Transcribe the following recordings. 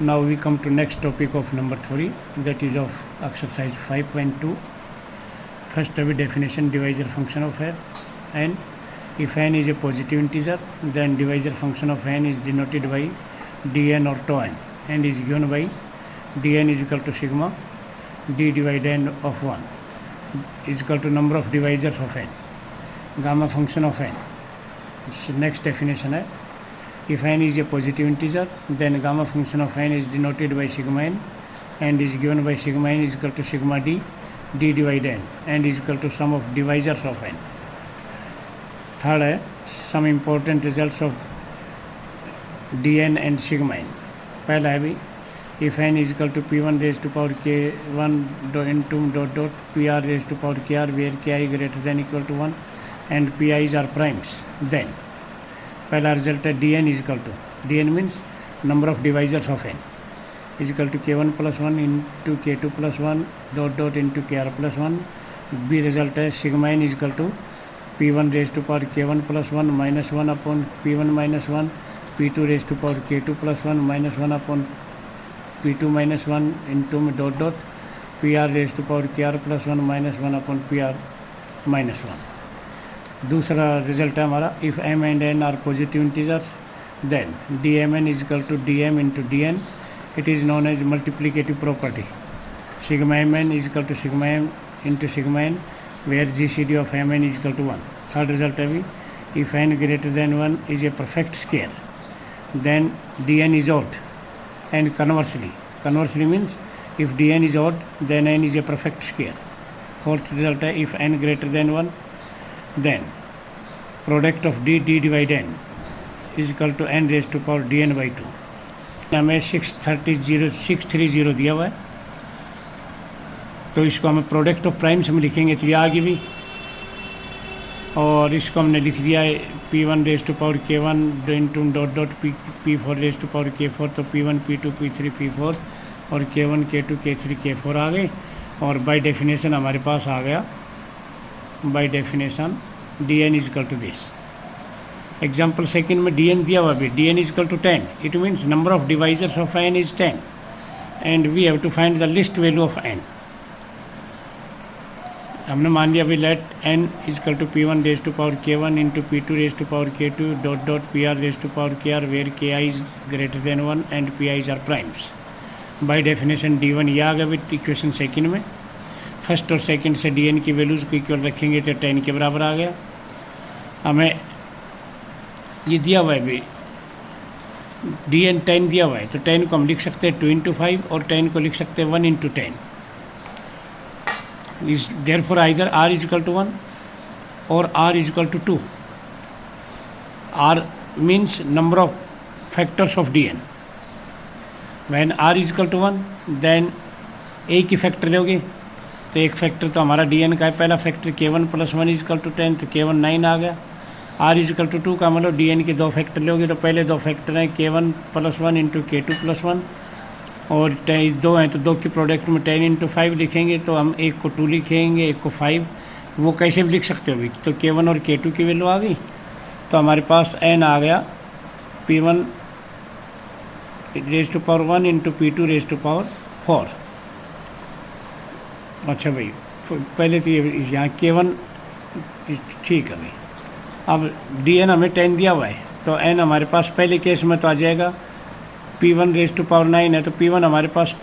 Now we come to next topic of number 3, that is of exercise 5.2. First definition, divisor function of n. If n is a positive integer, then divisor function of n is denoted by dn or tau n, and is given by dn is equal to sigma d divided n of 1 is equal to number of divisors of n. Gamma function of n. Next definition है, if n is a positive integer, then gamma function of n is denoted by sigma n, and is given by sigma n is equal to sigma d divided n, and is equal to sum of divisors of n. Third है, some important results of dn and sigma n. पहला है भी, if n is equal to p1 raised to power k1 into dot dot pr raised to power kr, where ki greater than equal to 1 and pi's are primes, then पहला result है dn is equal to, dn means number of divisors of n, is equal to k1 plus 1 into k2 plus 1 dot dot into kr plus 1. b result है sigma n is equal to p1 raised to power k1 plus 1 minus 1 upon p1 minus 1, p2 raised to power k2 plus 1 minus 1 upon p2 minus 1 into dot dot pr raised to power kr plus 1 minus 1 upon pr minus 1. दूसरा रिजल्ट है हमारा, if m and n are positive integers, then dmn is equal to dm into dn. It is known as multiplicative property. Sigma mn is equal to sigma m into sigma n, where gcd of mn is equal to 1. Third result है भी, if n greater than 1 is a perfect square, then dn is odd, and conversely means if dn is odd then n is a perfect square. Fourth result है, if n greater than 1, then product of d divided n is equal to n raised to power dn by 2. हमें 630 दिया हुआ है, तो इसको हमें product of primes में लिखेंगे तो ये आगे भी, और इसको हमने लिख दिया है p1 raise to power k1 into dot dot p4 raise to power k4, तो p1 p2 p3 p4 और k1 k2 k3 k4 आ गए. और बाय डेफिनेशन हमारे पास आ गया, by definition dn is equal to this. Example second में dn दिया हुआ भी, dn is equal to 10. It means number of divisors of n is 10, and we have to find the least value of n. हमने मान लिया अभी, let n is equal to p1 raise to power k1 into p2 raise to power k2 dot dot pr raise to power kr, where ki is greater than 1 and pi's are primes. By definition d1 ये आ गया with equation second में. First और second से dn की values को equal रखेंगे तो 10 के बराबर आ गया. हमें ये दिया हुआ है भी, dn 10 दिया हुआ है, तो 10 को हम लिख सकते हैं 2 इंटू 5, और 10 को लिख सकते हैं 1 into 10. Is therefore either r is equal to 1 और r is equal to 2. r means number of factors of dn. When r is equal to 1, then एक ही फैक्टर लोगे, तो एक फैक्टर तो हमारा dn का है, पहला factor k1 plus 1 is equal to 10, तो k1 9 आ गया. r इज इक्वल टू 2 का मतलब dn के दो फैक्टर लोगे, तो पहले दो फैक्टर हैं k1 plus 1 into k2 plus 1, और दो हैं तो दो की प्रोडक्ट में 10 इंटू 5 लिखेंगे, तो हम एक को 2 लिखेंगे, एक को 5. वो कैसे भी लिख सकते हो भी, तो k1 और k2 की वैल्यू आ गई, तो हमारे पास n आ गया p1 raise to power 1 into p2 raise to power 4. अच्छा भाई, पहले तो ये यहाँ k1 ठीक है भाई. अब dn हमें 10 दिया हुआ है, तो n हमारे पास पहले केस में तो आ जाएगा p1 रेज टू पावर 9 है, तो p1 हमारे पास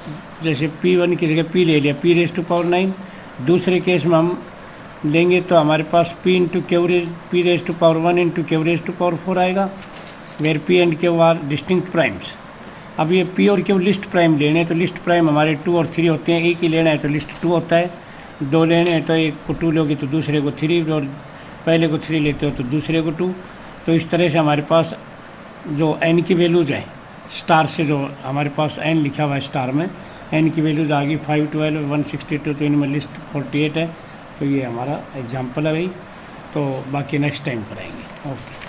जैसे p1 की जगह p ले लिया, p रेज टू पावर 9. दूसरे केस में हम लेंगे तो हमारे पास p into p raise to power 1 into q raise to power 4 आएगा, where p and q are distinct primes. अब ये p और q लिस्ट प्राइम लेने हैं, तो लिस्ट प्राइम हमारे 2 और 3 होते हैं. एक ही लेना है तो लिस्ट 2 होता है, 2 लेने हैं तो एक को 2 लोगे तो दूसरे को 3, और पहले को 3 लेते हो तो दूसरे को 2. तो इस तरह से हमारे पास जो n की वैल्यूज़ हैं, स्टार से जो हमारे पास n लिखा हुआ है स्टार में, n की वैल्यूज़ आ गई 5, 12, 162, तो इनमें लिस्ट 48 है. तो ये हमारा एग्जाम्पल है भाई, तो बाकी नेक्स्ट टाइम कराएंगे. ओके.